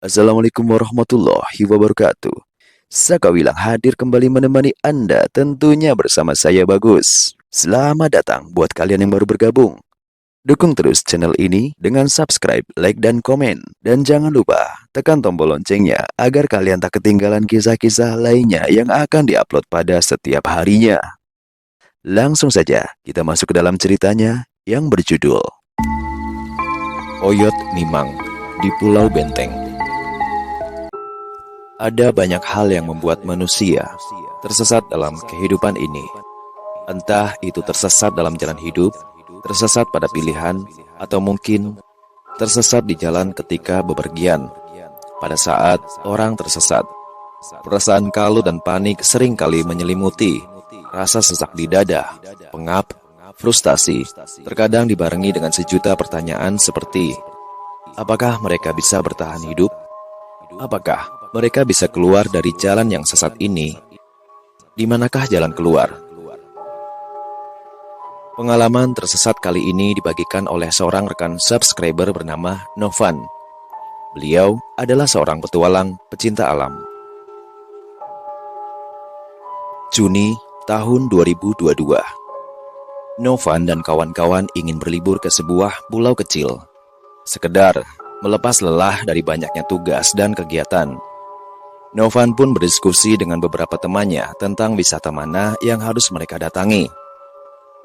Assalamualaikum warahmatullahi wabarakatuh. Sakawilang hadir kembali menemani Anda tentunya bersama saya Bagus. Selamat datang buat kalian yang baru bergabung. Dukung terus channel ini dengan subscribe, like, dan komen. Dan jangan lupa tekan tombol loncengnya agar kalian tak ketinggalan kisah-kisah lainnya yang akan diupload pada setiap harinya. Langsung saja kita masuk ke dalam ceritanya yang berjudul Oyot Mimang di Pulau Benteng. Ada banyak hal yang membuat manusia tersesat dalam kehidupan ini. Entah itu tersesat dalam jalan hidup, tersesat pada pilihan, atau mungkin tersesat di jalan ketika bepergian. Pada saat orang tersesat, perasaan kalut dan panik seringkali menyelimuti. Rasa sesak di dada, pengap, frustasi, terkadang dibarengi dengan sejuta pertanyaan seperti, apakah mereka bisa bertahan hidup? Apakah mereka bisa keluar dari jalan yang sesat ini? Di manakah jalan keluar? Pengalaman tersesat kali ini dibagikan oleh seorang rekan subscriber bernama Novan. Beliau adalah seorang petualang pecinta alam. Juni tahun 2022. Novan dan kawan-kawan ingin berlibur ke sebuah pulau kecil. Sekedar melepas lelah dari banyaknya tugas dan kegiatan. Novan pun berdiskusi dengan beberapa temannya tentang wisata mana yang harus mereka datangi.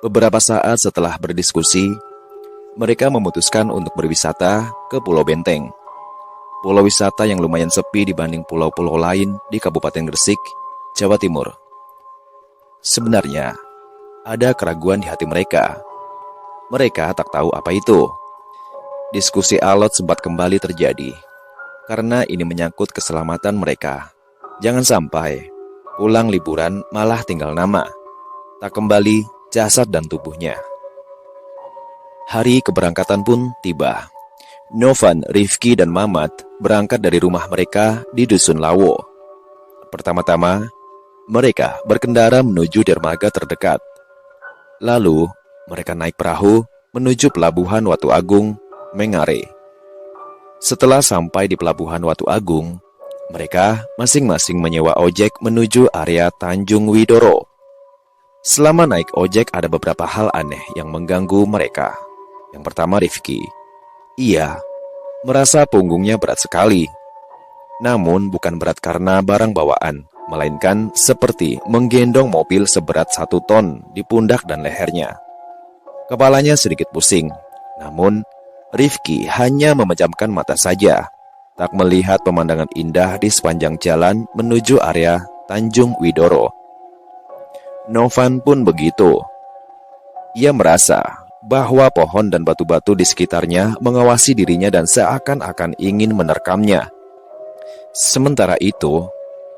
Beberapa saat setelah berdiskusi, mereka memutuskan untuk berwisata ke Pulau Benteng. Pulau wisata yang lumayan sepi dibanding pulau-pulau lain di Kabupaten Gresik, Jawa Timur. Sebenarnya, ada keraguan di hati mereka. Mereka tak tahu apa itu. Diskusi alot sempat kembali terjadi, karena ini menyangkut keselamatan mereka. Jangan sampai pulang liburan malah tinggal nama, tak kembali jasad dan tubuhnya. Hari keberangkatan pun tiba. Novan, Rifki, dan Mamat berangkat dari rumah mereka di Dusun Lawo. Pertama-tama, mereka berkendara menuju dermaga terdekat. Lalu, mereka naik perahu menuju pelabuhan Watu Agung, Mengare. Setelah sampai di pelabuhan Watu Agung, mereka masing-masing menyewa ojek menuju area Tanjung Widoro. Selama naik ojek ada beberapa hal aneh yang mengganggu mereka. Yang pertama Rifki. Ia merasa punggungnya berat sekali. Namun bukan berat karena barang bawaan, melainkan seperti menggendong mobil seberat 1 ton di pundak dan lehernya. Kepalanya sedikit pusing, namun Rifki hanya memejamkan mata saja, tak melihat pemandangan indah di sepanjang jalan menuju area Tanjung Widoro. Novan pun begitu. Ia merasa bahwa pohon dan batu-batu di sekitarnya mengawasi dirinya dan seakan-akan ingin menerkamnya. Sementara itu,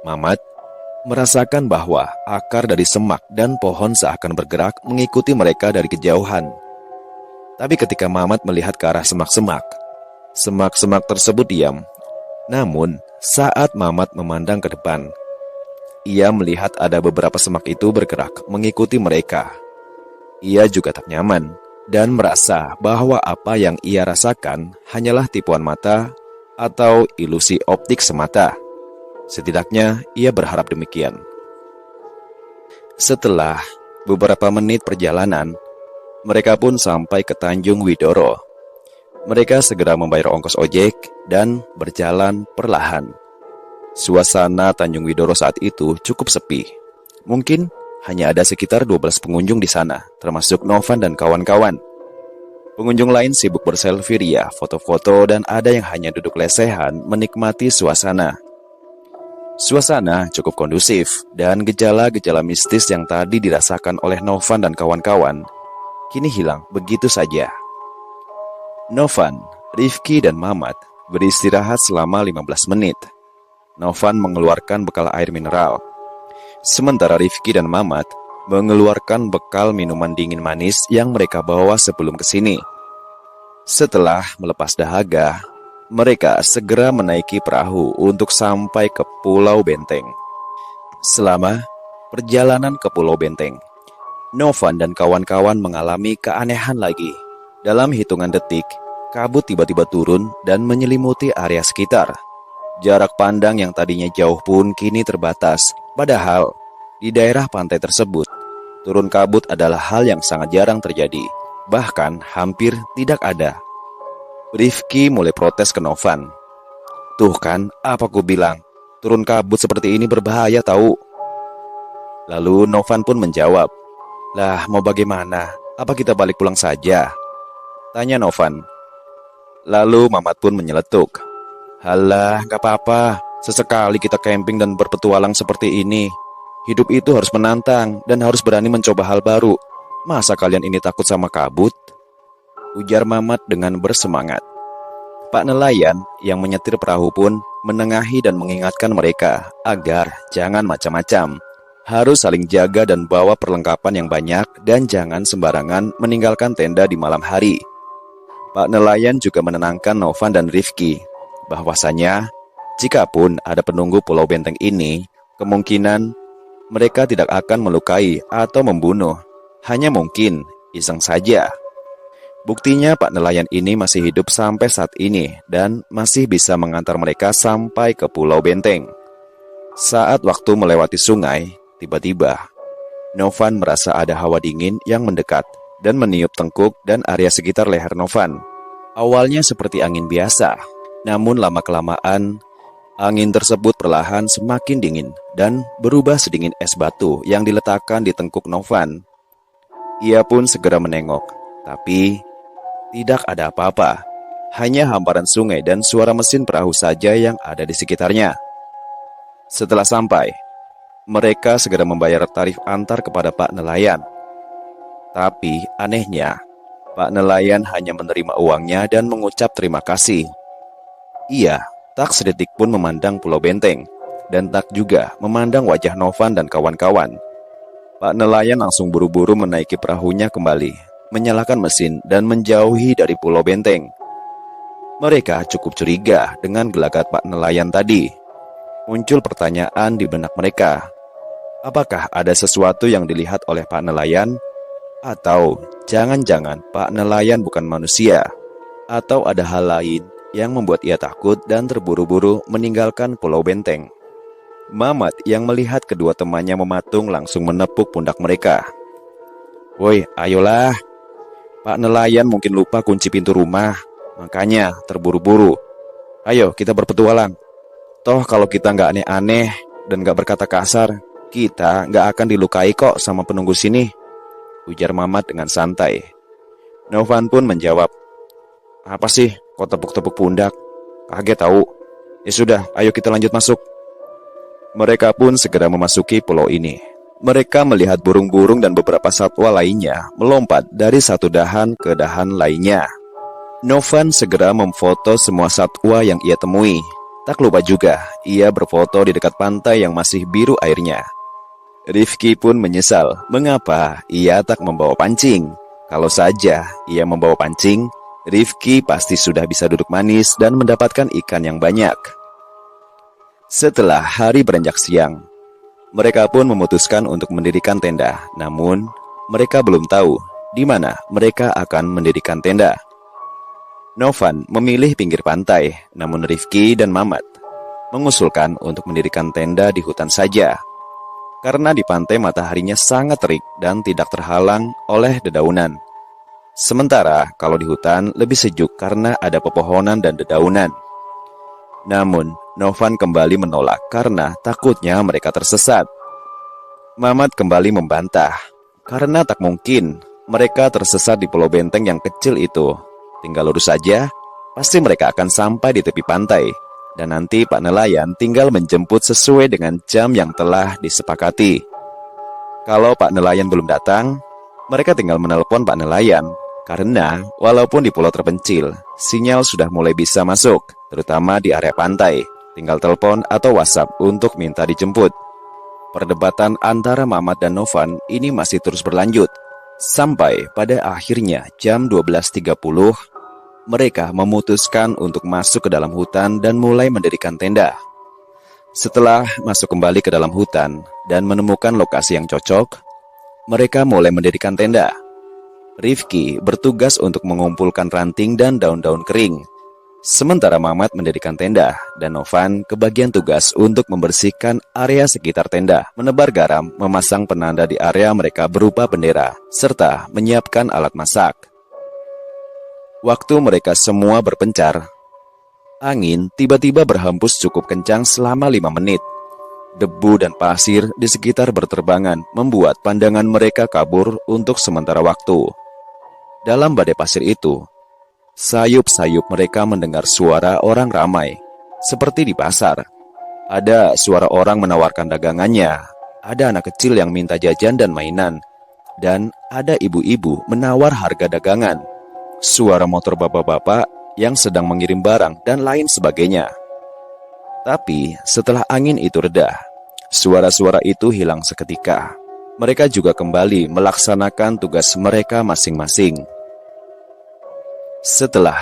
Mamat merasakan bahwa akar dari semak dan pohon seakan bergerak mengikuti mereka dari kejauhan. Tapi ketika Mamat melihat ke arah semak-semak, semak-semak tersebut diam. Namun, saat Mamat memandang ke depan, ia melihat ada beberapa semak itu bergerak mengikuti mereka. Ia juga tak nyaman dan merasa bahwa apa yang ia rasakan hanyalah tipuan mata atau ilusi optik semata. Setidaknya, ia berharap demikian. Setelah beberapa menit perjalanan, mereka pun sampai ke Tanjung Widoro. Mereka segera membayar ongkos ojek dan berjalan perlahan. Suasana Tanjung Widoro saat itu cukup sepi. Mungkin hanya ada sekitar 12 pengunjung di sana, termasuk Novan dan kawan-kawan. Pengunjung lain sibuk berselfie ria, foto-foto, dan ada yang hanya duduk lesehan menikmati suasana. Suasana cukup kondusif, dan gejala-gejala mistis yang tadi dirasakan oleh Novan dan kawan-kawan kini hilang begitu saja. Novan, Rifki, dan Mamat beristirahat selama 15 menit. Novan mengeluarkan bekal air mineral, sementara Rifki dan Mamat mengeluarkan bekal minuman dingin manis yang mereka bawa sebelum kesini. Setelah melepas dahaga, mereka segera menaiki perahu untuk sampai ke Pulau Benteng. Selama perjalanan ke Pulau Benteng, Novan dan kawan-kawan mengalami keanehan lagi. Dalam hitungan detik, kabut tiba-tiba turun dan menyelimuti area sekitar. Jarak pandang yang tadinya jauh pun kini terbatas. Padahal, di daerah pantai tersebut, turun kabut adalah hal yang sangat jarang terjadi. Bahkan hampir tidak ada. Rifki mulai protes ke Novan. Tuh kan, apa ku bilang, turun kabut seperti ini berbahaya tahu. Lalu Novan pun menjawab, lah mau bagaimana, apa kita balik pulang saja? Tanya Novan. Lalu Mamat pun menyeletuk, halah, gak apa-apa, sesekali kita camping dan berpetualang seperti ini. Hidup itu harus menantang dan harus berani mencoba hal baru. Masa kalian ini takut sama kabut? Ujar Mamat dengan bersemangat. Pak nelayan yang menyetir perahu pun menengahi dan mengingatkan mereka agar jangan macam-macam. Harus saling jaga dan bawa perlengkapan yang banyak dan jangan sembarangan meninggalkan tenda di malam hari. Pak nelayan juga menenangkan Novan dan Rifki bahwasanya jikapun ada penunggu Pulau Benteng ini, kemungkinan mereka tidak akan melukai atau membunuh. Hanya mungkin iseng saja. Buktinya Pak nelayan ini masih hidup sampai saat ini dan masih bisa mengantar mereka sampai ke Pulau Benteng. Saat waktu melewati sungai, tiba-tiba Novan merasa ada hawa dingin yang mendekat dan meniup tengkuk dan area sekitar leher Novan. Awalnya seperti angin biasa, namun lama-kelamaan angin tersebut perlahan semakin dingin dan berubah sedingin es batu yang diletakkan di tengkuk Novan. Ia pun segera menengok, tapi tidak ada apa-apa. Hanya hamparan sungai dan suara mesin perahu saja yang ada di sekitarnya. Setelah sampai, mereka segera membayar tarif antar kepada Pak nelayan. Tapi anehnya, Pak nelayan hanya menerima uangnya dan mengucap terima kasih. Ia tak sedetik pun memandang Pulau Benteng dan tak juga memandang wajah Novan dan kawan-kawan. Pak nelayan langsung buru-buru menaiki perahunya kembali, menyalakan mesin dan menjauhi dari Pulau Benteng. Mereka cukup curiga dengan gelagat Pak nelayan tadi. Muncul pertanyaan di benak mereka. Apakah ada sesuatu yang dilihat oleh Pak nelayan? Atau jangan-jangan Pak nelayan bukan manusia? Atau ada hal lain yang membuat ia takut dan terburu-buru meninggalkan Pulau Benteng? Mamat yang melihat kedua temannya mematung langsung menepuk pundak mereka. Woi, ayolah. Pak nelayan mungkin lupa kunci pintu rumah, makanya terburu-buru. Ayo kita berpetualang. Toh kalau kita nggak aneh-aneh dan nggak berkata kasar, kita nggak akan dilukai kok sama penunggu sini, ujar Mamat dengan santai. Novan pun menjawab, apa sih kok tepuk-tepuk pundak? Kaget tahu. Ya sudah, ayo kita lanjut masuk. Mereka pun segera memasuki pulau ini. Mereka melihat burung-burung dan beberapa satwa lainnya melompat dari satu dahan ke dahan lainnya. Novan segera memfoto semua satwa yang ia temui. Tak lupa juga, ia berfoto di dekat pantai yang masih biru airnya. Rifki pun menyesal mengapa ia tak membawa pancing. Kalau saja ia membawa pancing, Rifki pasti sudah bisa duduk manis dan mendapatkan ikan yang banyak. Setelah hari beranjak siang, mereka pun memutuskan untuk mendirikan tenda. Namun, mereka belum tahu di mana mereka akan mendirikan tenda. Novan memilih pinggir pantai, namun Rifki dan Mamat mengusulkan untuk mendirikan tenda di hutan saja. Karena di pantai mataharinya sangat terik dan tidak terhalang oleh dedaunan. Sementara kalau di hutan lebih sejuk karena ada pepohonan dan dedaunan. Namun, Novan kembali menolak karena takutnya mereka tersesat. Mamat kembali membantah, karena tak mungkin mereka tersesat di Pulau Benteng yang kecil itu. Tinggal lurus saja, pasti mereka akan sampai di tepi pantai. Dan nanti Pak nelayan tinggal menjemput sesuai dengan jam yang telah disepakati. Kalau Pak nelayan belum datang, mereka tinggal menelpon Pak nelayan. Karena walaupun di pulau terpencil, sinyal sudah mulai bisa masuk, terutama di area pantai. Tinggal telepon atau WhatsApp untuk minta dijemput. Perdebatan antara Mamat dan Novan ini masih terus berlanjut. Sampai pada akhirnya jam 12.30, mereka memutuskan untuk masuk ke dalam hutan dan mulai mendirikan tenda. Setelah masuk kembali ke dalam hutan dan menemukan lokasi yang cocok, mereka mulai mendirikan tenda. Rifki bertugas untuk mengumpulkan ranting dan daun-daun kering. Sementara Mamat mendirikan tenda dan Novan kebagian tugas untuk membersihkan area sekitar tenda, menebar garam, memasang penanda di area mereka berupa bendera, serta menyiapkan alat masak. Waktu mereka semua berpencar, angin tiba-tiba berhembus cukup kencang selama 5 menit. Debu dan pasir di sekitar berterbangan membuat pandangan mereka kabur untuk sementara waktu. Dalam badai pasir itu, sayup-sayup mereka mendengar suara orang ramai, seperti di pasar. Ada suara orang menawarkan dagangannya, ada anak kecil yang minta jajan dan mainan, dan ada ibu-ibu menawar harga dagangan, suara motor bapak-bapak yang sedang mengirim barang, dan lain sebagainya. Tapi setelah angin itu reda, suara-suara itu hilang seketika. Mereka juga kembali melaksanakan tugas mereka masing-masing. Setelah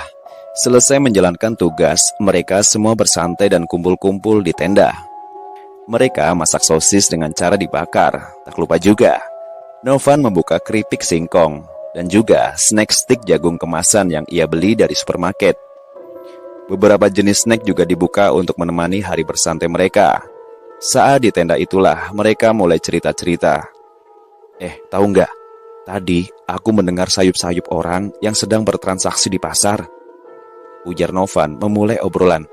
selesai menjalankan tugas, mereka semua bersantai dan kumpul-kumpul di tenda. Mereka masak sosis dengan cara dibakar. Tak lupa juga, Novan membuka keripik singkong dan juga snack stick jagung kemasan yang ia beli dari supermarket. Beberapa jenis snack juga dibuka untuk menemani hari bersantai mereka. Saat di tenda itulah mereka mulai cerita-cerita. Tahu nggak? Tadi aku mendengar sayup-sayup orang yang sedang bertransaksi di pasar, ujar Novan memulai obrolan.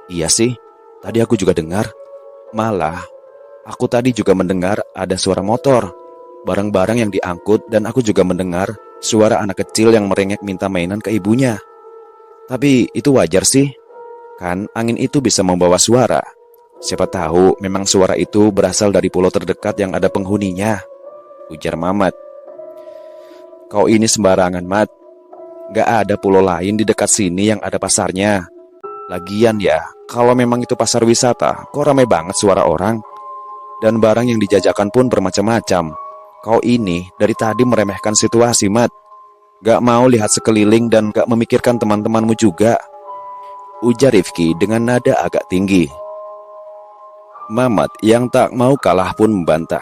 Iya sih, tadi aku juga dengar. Malah, aku tadi juga mendengar ada suara motor, barang-barang yang diangkut, dan aku juga mendengar suara anak kecil yang merengek minta mainan ke ibunya. Tapi itu wajar sih, kan angin itu bisa membawa suara. Siapa tahu memang suara itu berasal dari pulau terdekat yang ada penghuninya, ujar Mamat. Kau ini sembarangan, Mat. Gak ada pulau lain di dekat sini yang ada pasarnya. Lagian ya, kalau memang itu pasar wisata, kok ramai banget suara orang. Dan barang yang dijajakan pun bermacam-macam. Kau ini dari tadi meremehkan situasi, Mat. Gak mau lihat sekeliling dan gak memikirkan teman-temanmu juga, ujar Rifki dengan nada agak tinggi. Mamat yang tak mau kalah pun membantah.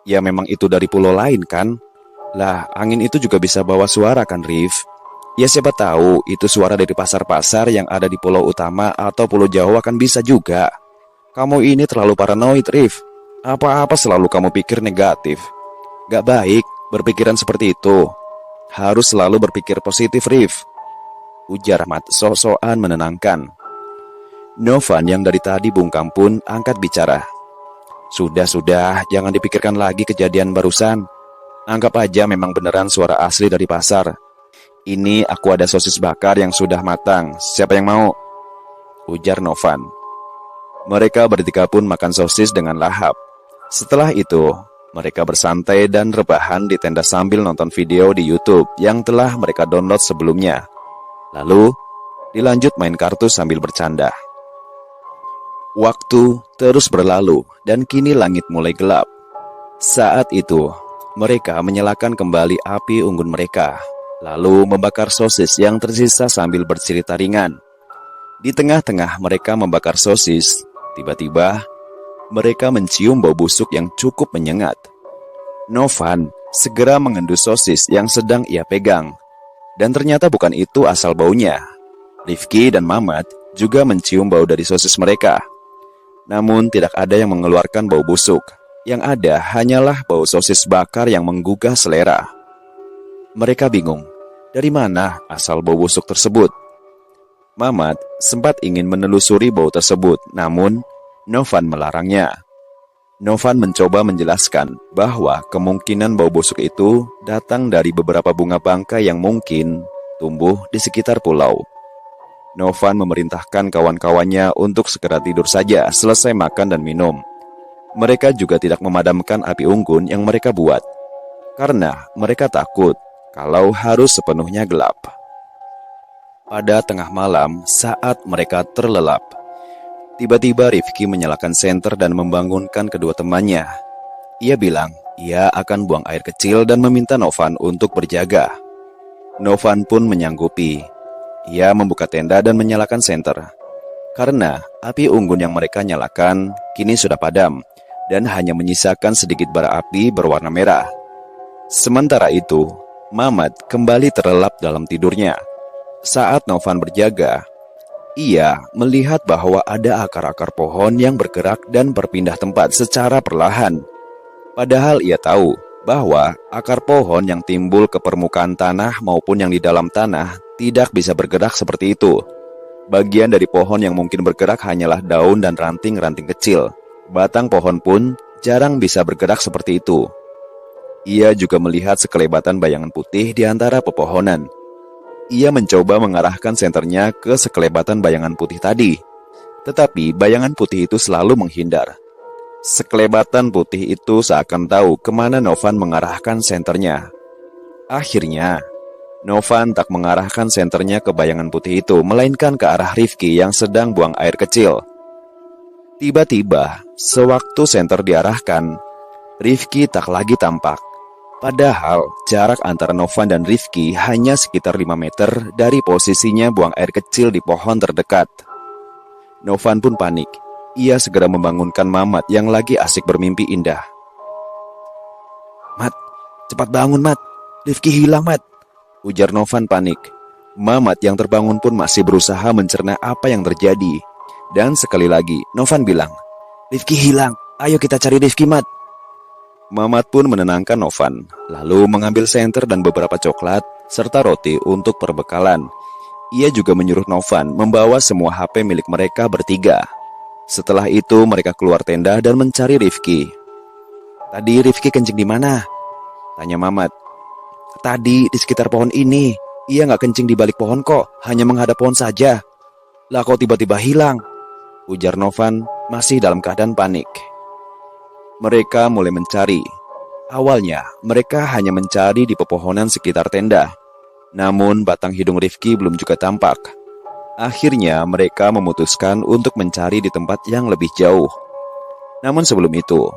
Ya memang itu dari pulau lain kan? Lah, angin itu juga bisa bawa suara kan, Rif? Ya siapa tahu itu suara dari pasar-pasar yang ada di pulau utama atau pulau Jawa kan bisa juga. Kamu ini terlalu paranoid, Rif. Apa-apa selalu kamu pikir negatif. Gak baik berpikiran seperti itu. Harus selalu berpikir positif, Rif, ujar Mat sok-sokan menenangkan. Novan yang dari tadi bungkam pun angkat bicara. Sudah, jangan dipikirkan lagi kejadian barusan. Anggap aja memang beneran suara asli dari pasar. Ini aku ada sosis bakar yang sudah matang. Siapa yang mau? Ujar Novan. Mereka bertiga pun makan sosis dengan lahap. Setelah itu, mereka bersantai dan rebahan di tenda sambil nonton video di YouTube yang telah mereka download sebelumnya. Lalu, dilanjut main kartu sambil bercanda. Waktu terus berlalu dan kini langit mulai gelap. Saat itu, mereka menyalakan kembali api unggun mereka, lalu membakar sosis yang tersisa sambil bercerita ringan. Di tengah-tengah mereka membakar sosis, tiba-tiba mereka mencium bau busuk yang cukup menyengat. Novan segera mengendus sosis yang sedang ia pegang, dan ternyata bukan itu asal baunya. Rifki dan Mamat juga mencium bau dari sosis mereka. Namun tidak ada yang mengeluarkan bau busuk. Yang ada hanyalah bau sosis bakar yang menggugah selera. Mereka bingung, dari mana asal bau busuk tersebut? Mamat sempat ingin menelusuri bau tersebut, namun Novan melarangnya. Novan mencoba menjelaskan bahwa kemungkinan bau busuk itu datang dari beberapa bunga bangkai yang mungkin tumbuh di sekitar pulau. Novan memerintahkan kawan-kawannya untuk segera tidur saja selesai makan dan minum. Mereka juga tidak memadamkan api unggun yang mereka buat, karena mereka takut kalau harus sepenuhnya gelap. Pada tengah malam, saat mereka terlelap, tiba-tiba Rifki menyalakan senter dan membangunkan kedua temannya. Ia bilang ia akan buang air kecil dan meminta Novan untuk berjaga. Novan pun menyanggupi. Ia membuka tenda dan menyalakan senter. Karena api unggun yang mereka nyalakan kini sudah padam dan hanya menyisakan sedikit bara api berwarna merah. Sementara itu, Mamat kembali terlelap dalam tidurnya. Saat Novan berjaga, ia melihat bahwa ada akar-akar pohon yang bergerak dan berpindah tempat secara perlahan. Padahal ia tahu bahwa akar pohon yang timbul ke permukaan tanah maupun yang di dalam tanah tidak bisa bergerak seperti itu. Bagian dari pohon yang mungkin bergerak hanyalah daun dan ranting-ranting kecil. Batang pohon pun jarang bisa bergerak seperti itu. Ia juga melihat sekelebatan bayangan putih di antara pepohonan. Ia mencoba mengarahkan senternya ke sekelebatan bayangan putih tadi. Tetapi bayangan putih itu selalu menghindar. Sekelebatan putih itu seakan tahu kemana Novan mengarahkan senternya. Akhirnya, Novan tak mengarahkan senternya ke bayangan putih itu, melainkan ke arah Rifki yang sedang buang air kecil. Tiba-tiba, sewaktu senter diarahkan, Rifki tak lagi tampak. Padahal jarak antara Novan dan Rifki hanya sekitar 5 meter dari posisinya buang air kecil di pohon terdekat. Novan pun panik. Ia segera membangunkan Mamat yang lagi asik bermimpi indah. "Mat, cepat bangun Mat, Rifki hilang Mat," ujar Novan panik. Mamat yang terbangun pun masih berusaha mencerna apa yang terjadi. Dan sekali lagi Novan bilang, "Rifki hilang, ayo kita cari Rifki Mat." Mamat pun menenangkan Novan, lalu mengambil senter dan beberapa coklat, serta roti untuk perbekalan. Ia juga menyuruh Novan membawa semua HP milik mereka bertiga. Setelah itu mereka keluar tenda dan mencari Rifki. "Tadi Rifki kencing di mana?" tanya Mamat. "Tadi di sekitar pohon ini. Ia nggak kencing di balik pohon kok, hanya menghadap pohon saja. Lah kok tiba-tiba hilang?" ujar Novan masih dalam keadaan panik. Mereka mulai mencari. Awalnya, mereka hanya mencari di pepohonan sekitar tenda. Namun, batang hidung Rifki belum juga tampak. Akhirnya, mereka memutuskan untuk mencari di tempat yang lebih jauh. Namun sebelum itu,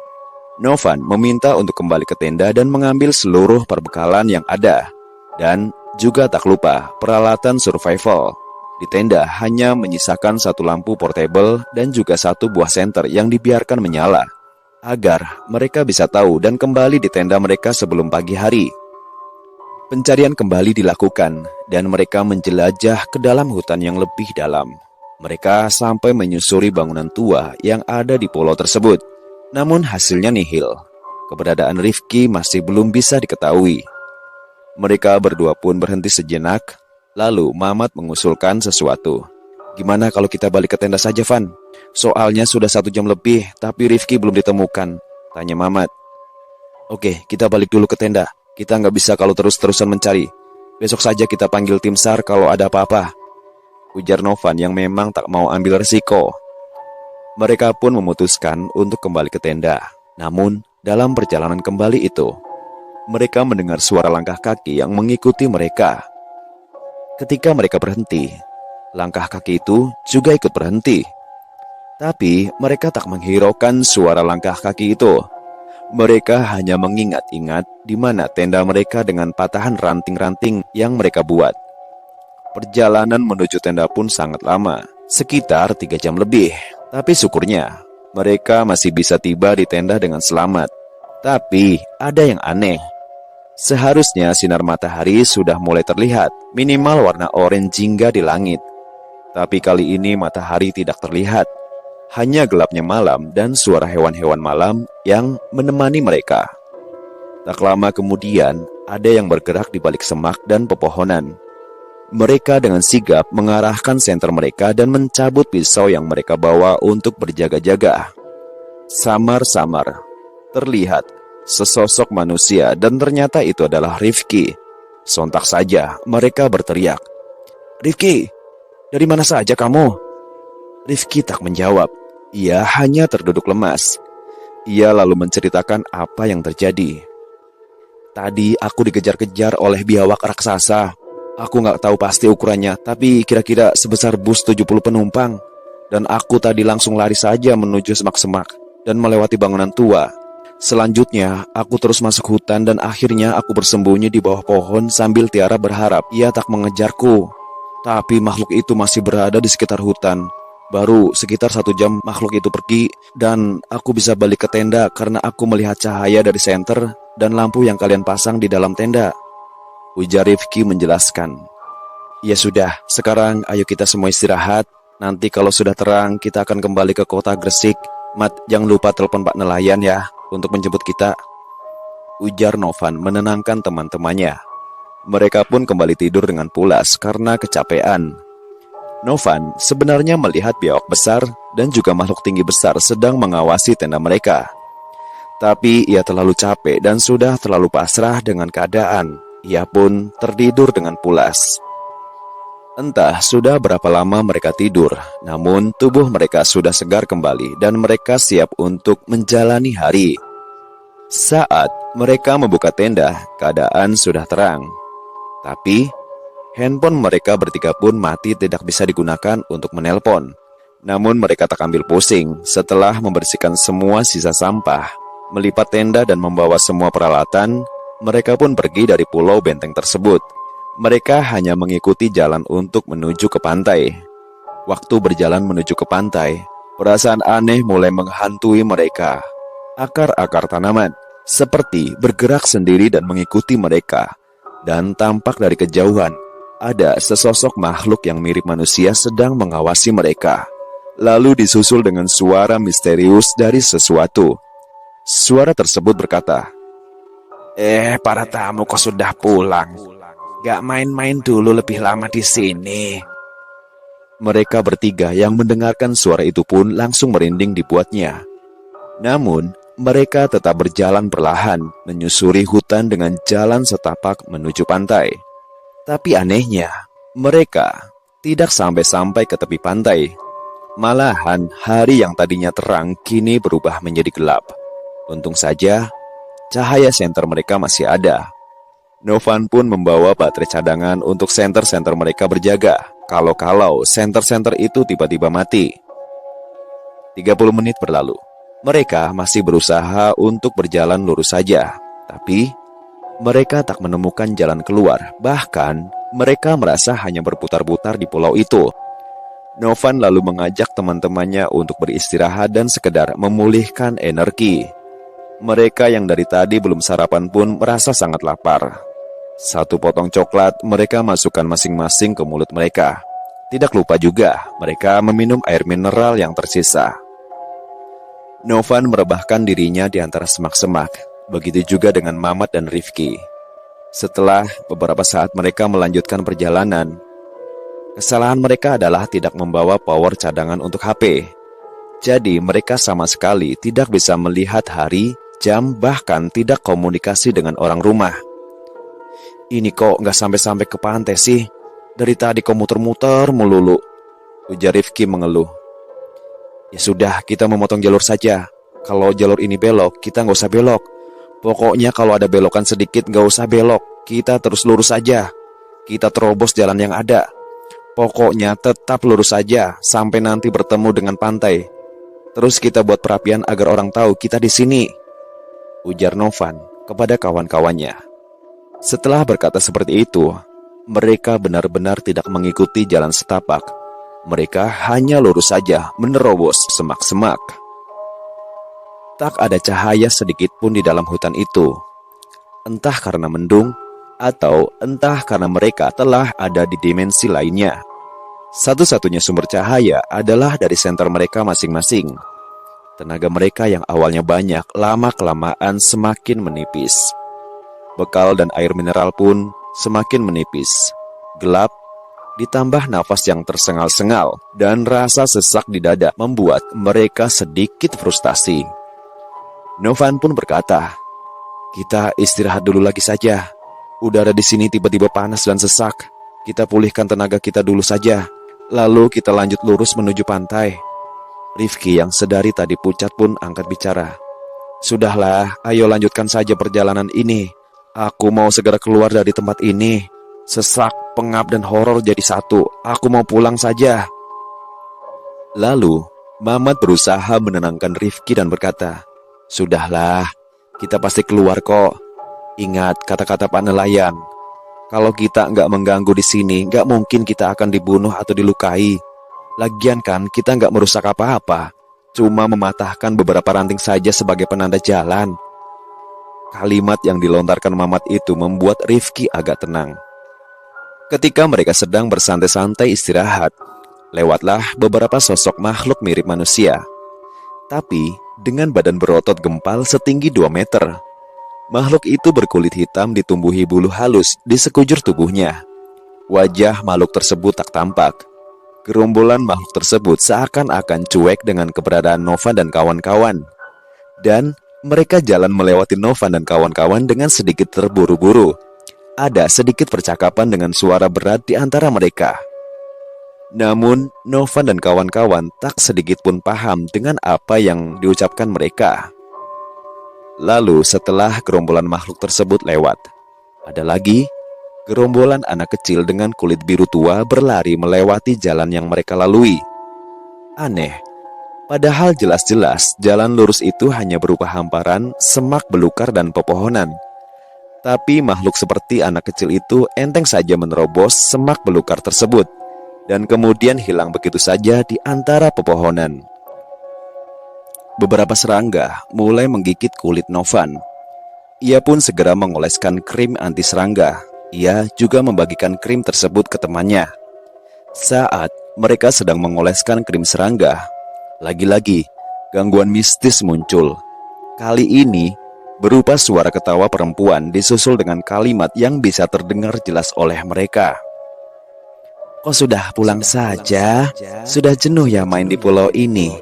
Novan meminta untuk kembali ke tenda dan mengambil seluruh perbekalan yang ada. Dan juga tak lupa peralatan survival. Di tenda hanya menyisakan satu lampu portable dan juga satu buah senter yang dibiarkan menyala, agar mereka bisa tahu dan kembali di tenda mereka sebelum pagi hari. Pencarian kembali dilakukan dan mereka menjelajah ke dalam hutan yang lebih dalam. Mereka sampai menyusuri bangunan tua yang ada di pulau tersebut. Namun hasilnya nihil. Keberadaan Rifki masih belum bisa diketahui. Mereka berdua pun berhenti sejenak. Lalu Mamat mengusulkan sesuatu. "Gimana kalau kita balik ke tenda saja, Van? Soalnya sudah 1 jam lebih, tapi Rifki belum ditemukan," tanya Mamat. "Oke, kita balik dulu ke tenda. Kita nggak bisa kalau terus-terusan mencari. Besok saja kita panggil tim SAR kalau ada apa-apa," ujar Novan yang memang tak mau ambil resiko. Mereka pun memutuskan untuk kembali ke tenda. Namun, dalam perjalanan kembali itu, mereka mendengar suara langkah kaki yang mengikuti mereka. Ketika mereka berhenti, langkah kaki itu juga ikut berhenti. Tapi mereka tak menghiraukan suara langkah kaki itu. Mereka hanya mengingat-ingat di mana tenda mereka dengan patahan ranting-ranting yang mereka buat. Perjalanan menuju tenda pun sangat lama, sekitar 3 jam lebih. Tapi syukurnya, mereka masih bisa tiba di tenda dengan selamat. Tapi ada yang aneh. Seharusnya sinar matahari sudah mulai terlihat, minimal warna oranye jingga di langit. Tapi kali ini matahari tidak terlihat. Hanya gelapnya malam dan suara hewan-hewan malam yang menemani mereka. Tak lama kemudian, ada yang bergerak di balik semak dan pepohonan. Mereka dengan sigap mengarahkan senter mereka dan mencabut pisau yang mereka bawa untuk berjaga-jaga. Samar-samar terlihat sesosok manusia dan ternyata itu adalah Rifki. Sontak saja mereka berteriak, "Rifki, dari mana saja kamu?" Rifki tak menjawab. Ia hanya terduduk lemas. Ia lalu menceritakan apa yang terjadi. "Tadi aku dikejar-kejar oleh biawak raksasa. Aku gak tahu pasti ukurannya, tapi kira-kira sebesar bus 70 penumpang. Dan aku tadi langsung lari saja menuju semak-semak dan melewati bangunan tua. Selanjutnya, aku terus masuk hutan dan akhirnya aku bersembunyi di bawah pohon sambil Tiara berharap ia tak mengejarku. Tapi makhluk itu masih berada di sekitar hutan. Baru sekitar 1 jam makhluk itu pergi dan aku bisa balik ke tenda karena aku melihat cahaya dari senter dan lampu yang kalian pasang di dalam tenda," ujar Rifki menjelaskan. Ya sudah, sekarang ayo kita semua istirahat. Nanti kalau sudah terang, kita akan kembali ke kota Gresik. Mat, jangan lupa telepon Pak Nelayan ya, untuk menjemput kita. Ujar Novan menenangkan teman-temannya. Mereka pun kembali tidur dengan pulas karena kecapean. Novan sebenarnya melihat biawak besar dan juga makhluk tinggi besar sedang mengawasi tenda mereka. Tapi ia terlalu capek dan sudah terlalu pasrah dengan keadaan. Ia pun tertidur dengan pulas. Entah sudah berapa lama mereka tidur, namun tubuh mereka sudah segar kembali dan mereka siap untuk menjalani hari. Saat mereka membuka tenda, keadaan sudah terang. Tapi handphone mereka bertiga pun mati, tidak bisa digunakan untuk menelpon. Namun mereka tak ambil pusing. Setelah membersihkan semua sisa sampah, melipat tenda dan membawa semua peralatan, mereka pun pergi dari pulau benteng tersebut. Mereka hanya mengikuti jalan untuk menuju ke pantai. Waktu berjalan menuju ke pantai, perasaan aneh mulai menghantui mereka. Akar-akar tanaman seperti bergerak sendiri dan mengikuti mereka. Dan tampak dari kejauhan, ada sesosok makhluk yang mirip manusia sedang mengawasi mereka. Lalu disusul dengan suara misterius dari sesuatu. Suara tersebut berkata, para tamu kok sudah pulang? Gak main-main dulu lebih lama di sini." Mereka bertiga yang mendengarkan suara itu pun langsung merinding dibuatnya. Namun, mereka tetap berjalan perlahan, menyusuri hutan dengan jalan setapak menuju pantai. Tapi anehnya, mereka tidak sampai-sampai ke tepi pantai. Malahan, hari yang tadinya terang kini berubah menjadi gelap. Untung saja, cahaya senter mereka masih ada. Novan pun membawa baterai cadangan untuk senter-senter mereka berjaga, kalau-kalau senter-senter itu tiba-tiba mati. 30 menit berlalu. Mereka masih berusaha untuk berjalan lurus saja, tapi mereka tak menemukan jalan keluar. Bahkan, mereka merasa hanya berputar-putar di pulau itu. Novan lalu mengajak teman-temannya untuk beristirahat dan sekedar memulihkan energi. Mereka yang dari tadi belum sarapan pun merasa sangat lapar. 1 potong coklat mereka masukkan masing-masing ke mulut mereka. Tidak lupa juga, mereka meminum air mineral yang tersisa. Novan merebahkan dirinya di antara semak-semak. Begitu juga dengan Mamat dan Rifki. Setelah beberapa saat mereka melanjutkan perjalanan, kesalahan mereka adalah tidak membawa power cadangan untuk HP. Jadi mereka sama sekali tidak bisa melihat hari, jam, bahkan tidak komunikasi dengan orang rumah. "Ini kok nggak sampai-sampai ke pantai sih? Dari tadi kok muter-muter melulu," ujar Rifki mengeluh. "Ya sudah, kita memotong jalur saja. Kalau jalur ini belok, kita nggak usah belok. Pokoknya kalau ada belokan sedikit nggak usah belok. Kita terus lurus saja. Kita terobos jalan yang ada. Pokoknya tetap lurus saja sampai nanti bertemu dengan pantai. Terus kita buat perapian agar orang tahu kita di sini," ujar Novan kepada kawan-kawannya. Setelah berkata seperti itu, mereka benar-benar tidak mengikuti jalan setapak. Mereka hanya lurus saja menerobos semak-semak. Tak ada cahaya sedikit pun di dalam hutan itu. Entah karena mendung, atau entah karena mereka telah ada di dimensi lainnya. Satu-satunya sumber cahaya adalah dari senter mereka masing-masing. Tenaga mereka yang awalnya banyak, lama-kelamaan semakin menipis. Bekal dan air mineral pun semakin menipis. Gelap, ditambah nafas yang tersengal-sengal dan rasa sesak di dada membuat mereka sedikit frustasi. Novan pun berkata, "Kita istirahat dulu lagi saja. Udara di sini tiba-tiba panas dan sesak. Kita pulihkan tenaga kita dulu saja. Lalu kita lanjut lurus menuju pantai." Rifki yang sedari tadi pucat pun angkat bicara. "Sudahlah, ayo lanjutkan saja perjalanan ini. Aku mau segera keluar dari tempat ini. Sesak, pengap, dan horor jadi satu. Aku mau pulang saja." Lalu, Mamat berusaha menenangkan Rifki dan berkata, "Sudahlah, kita pasti keluar kok. Ingat kata-kata Pak Nelayan. Kalau kita nggak mengganggu di sini, nggak mungkin kita akan dibunuh atau dilukai. Lagian kan kita nggak merusak apa-apa, cuma mematahkan beberapa ranting saja sebagai penanda jalan." Kalimat yang dilontarkan Mamat itu membuat Rifki agak tenang. Ketika mereka sedang bersantai-santai istirahat, lewatlah beberapa sosok makhluk mirip manusia, tapi dengan badan berotot gempal setinggi 2 meter. Makhluk itu berkulit hitam ditumbuhi bulu halus di sekujur tubuhnya. Wajah makhluk tersebut tak tampak. Gerombolan makhluk tersebut seakan-akan cuek dengan keberadaan Novan dan kawan-kawan. Dan mereka jalan melewati Novan dan kawan-kawan dengan sedikit terburu-buru. Ada sedikit percakapan dengan suara berat di antara mereka. Namun, Novan dan kawan-kawan tak sedikit pun paham dengan apa yang diucapkan mereka. Lalu setelah gerombolan makhluk tersebut lewat, ada lagi gerombolan anak kecil dengan kulit biru tua berlari melewati jalan yang mereka lalui. Aneh, padahal jelas-jelas jalan lurus itu hanya berupa hamparan, semak belukar dan pepohonan. Tapi makhluk seperti anak kecil itu enteng saja menerobos semak belukar tersebut dan kemudian hilang begitu saja di antara pepohonan. Beberapa serangga mulai menggigit kulit Novan. Ia pun segera mengoleskan krim anti serangga. Ia juga membagikan krim tersebut ke temannya. Saat mereka sedang mengoleskan krim serangga, lagi-lagi gangguan mistis muncul. Kali ini berupa suara ketawa perempuan disusul dengan kalimat yang bisa terdengar jelas oleh mereka. "Kok sudah pulang saja? Sudah jenuh ya main di pulau ini?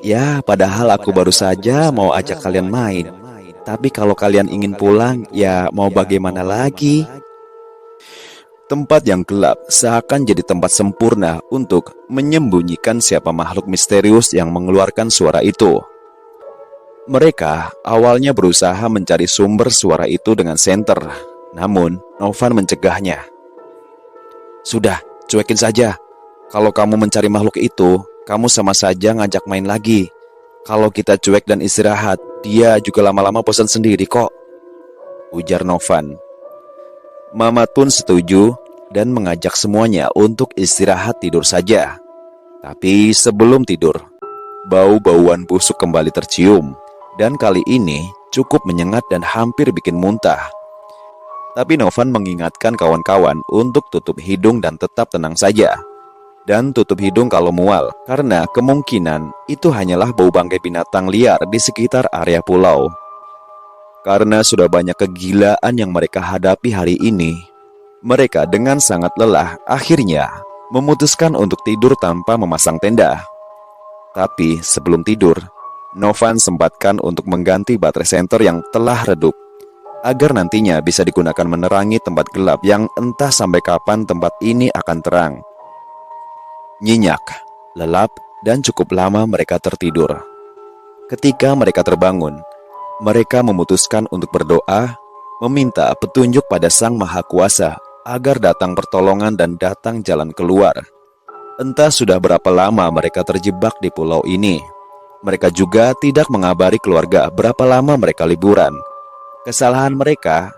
Ya, padahal aku baru saja mau ajak kalian main. Tapi kalau kalian ingin pulang, ya mau bagaimana lagi?" Tempat yang gelap seakan jadi tempat sempurna untuk menyembunyikan siapa makhluk misterius yang mengeluarkan suara itu. Mereka awalnya berusaha mencari sumber suara itu dengan senter, namun Novan mencegahnya. "Sudah, cuekin saja. Kalau kamu mencari makhluk itu, kamu sama saja ngajak main lagi. Kalau kita cuek dan istirahat, dia juga lama-lama bosan sendiri kok," ujar Novan. Mamat pun setuju dan mengajak semuanya untuk istirahat tidur saja. Tapi sebelum tidur, bau-bauan busuk kembali tercium, dan kali ini cukup menyengat dan hampir bikin muntah. Tapi Novan mengingatkan kawan-kawan untuk tutup hidung dan tetap tenang saja. Dan tutup hidung kalau mual, karena kemungkinan itu hanyalah bau bangkai binatang liar di sekitar area pulau. Karena sudah banyak kegilaan yang mereka hadapi hari ini, mereka dengan sangat lelah akhirnya memutuskan untuk tidur tanpa memasang tenda. Tapi sebelum tidur, Novan sempatkan untuk mengganti baterai senter yang telah redup, agar nantinya bisa digunakan menerangi tempat gelap yang entah sampai kapan tempat ini akan terang. Nyenyak, lelap, dan cukup lama mereka tertidur. Ketika mereka terbangun, mereka memutuskan untuk berdoa, meminta petunjuk pada Sang Maha Kuasa agar datang pertolongan dan datang jalan keluar. Entah sudah berapa lama mereka terjebak di pulau ini. Mereka juga tidak mengabari keluarga berapa lama mereka liburan. Kesalahan mereka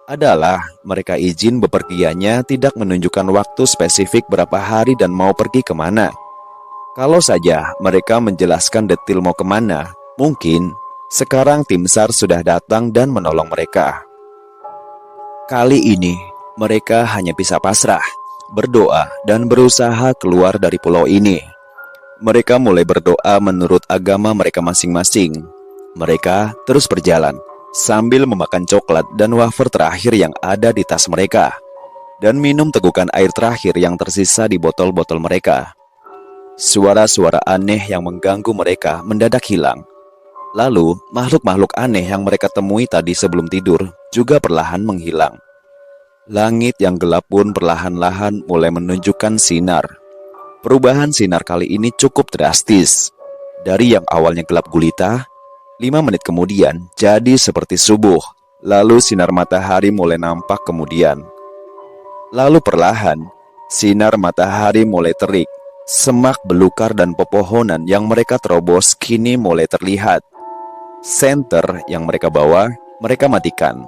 adalah mereka izin bepergiannya tidak menunjukkan waktu spesifik berapa hari dan mau pergi kemana. Kalau saja mereka menjelaskan detail mau kemana, mungkin sekarang tim SAR sudah datang dan menolong mereka. Kali ini mereka hanya bisa pasrah, berdoa, dan berusaha keluar dari pulau ini. Mereka mulai berdoa menurut agama mereka masing-masing. Mereka terus berjalan sambil memakan coklat dan wafer terakhir yang ada di tas mereka, dan minum tegukan air terakhir yang tersisa di botol-botol mereka. Suara-suara aneh yang mengganggu mereka mendadak hilang. Lalu, makhluk-makhluk aneh yang mereka temui tadi sebelum tidur juga perlahan menghilang. Langit yang gelap pun perlahan-lahan mulai menunjukkan sinar. Perubahan sinar kali ini cukup drastis. Dari yang awalnya gelap gulita, 5 menit kemudian jadi seperti subuh. Lalu sinar matahari mulai nampak kemudian. Lalu perlahan, sinar matahari mulai terik. Semak belukar dan pepohonan yang mereka terobos kini mulai terlihat. Senter yang mereka bawa, mereka matikan.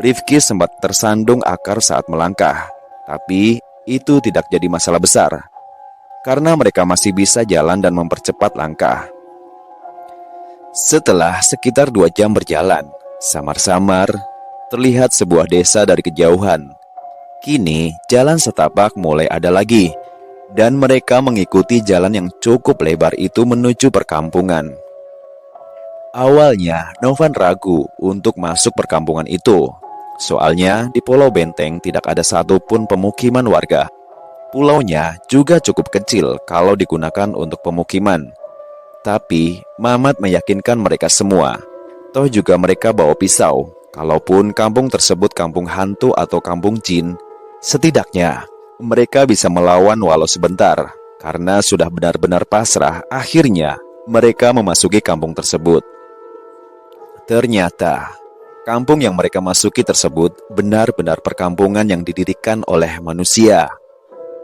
Rifki sempat tersandung akar saat melangkah, tapi itu tidak jadi masalah besar, karena mereka masih bisa jalan dan mempercepat langkah. Setelah sekitar 2 jam berjalan, samar-samar terlihat sebuah desa dari kejauhan. Kini, jalan setapak mulai ada lagi, dan mereka mengikuti jalan yang cukup lebar itu menuju perkampungan. Awalnya, Novan ragu untuk masuk perkampungan itu. Soalnya, di Pulau Benteng tidak ada satupun pemukiman warga. Pulaunya juga cukup kecil kalau digunakan untuk pemukiman. Tapi, Mamat meyakinkan mereka semua. Toh juga mereka bawa pisau. Kalaupun kampung tersebut kampung hantu atau kampung jin, setidaknya mereka bisa melawan walau sebentar. Karena sudah benar-benar pasrah, akhirnya mereka memasuki kampung tersebut. Ternyata, kampung yang mereka masuki tersebut benar-benar perkampungan yang didirikan oleh manusia.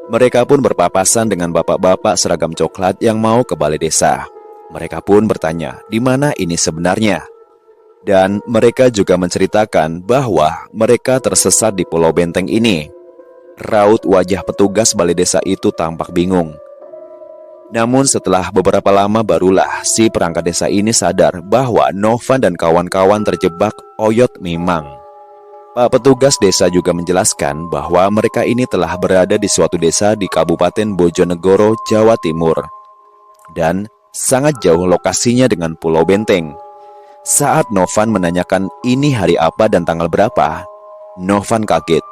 Mereka pun berpapasan dengan bapak-bapak seragam coklat yang mau ke balai desa. Mereka pun bertanya, di mana ini sebenarnya? Dan mereka juga menceritakan bahwa mereka tersesat di Pulau Benteng ini. Raut wajah petugas balai desa itu tampak bingung. Namun setelah beberapa lama barulah si perangkat desa ini sadar bahwa Novan dan kawan-kawan terjebak oyot memang. Pak petugas desa juga menjelaskan bahwa mereka ini telah berada di suatu desa di Kabupaten Bojonegoro, Jawa Timur. Dan sangat jauh lokasinya dengan Pulau Benteng. Saat Novan menanyakan ini hari apa dan tanggal berapa, Novan kaget.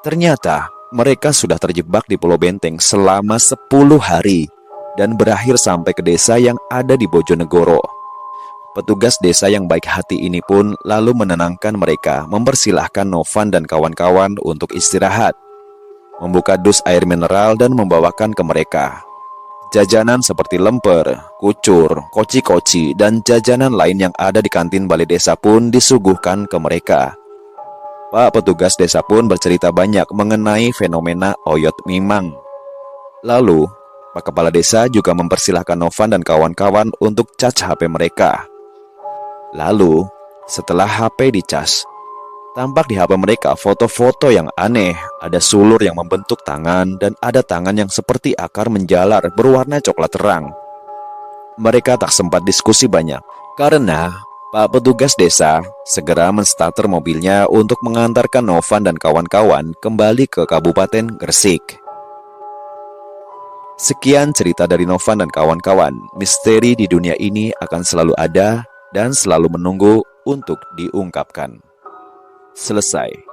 Ternyata mereka sudah terjebak di Pulau Benteng selama 10 hari dan berakhir sampai ke desa yang ada di Bojonegoro. Petugas desa yang baik hati ini pun lalu menenangkan mereka, mempersilahkan Novan dan kawan-kawan untuk istirahat, membuka dus air mineral dan membawakan ke mereka jajanan seperti lemper, kucur, koci-koci, dan jajanan lain yang ada di kantin balai desa pun disuguhkan ke mereka. Pak petugas desa pun bercerita banyak mengenai fenomena oyot mimang. Lalu, Pak Kepala Desa juga mempersilahkan Novan dan kawan-kawan untuk cas HP mereka. Lalu, setelah HP dicas, tampak di HP mereka foto-foto yang aneh. Ada sulur yang membentuk tangan dan ada tangan yang seperti akar menjalar berwarna coklat terang. Mereka tak sempat diskusi banyak karena Pak petugas desa segera menstarter mobilnya untuk mengantarkan Novan dan kawan-kawan kembali ke Kabupaten Gresik. Sekian cerita dari Novan dan kawan-kawan. Misteri di dunia ini akan selalu ada dan selalu menunggu untuk diungkapkan. Selesai.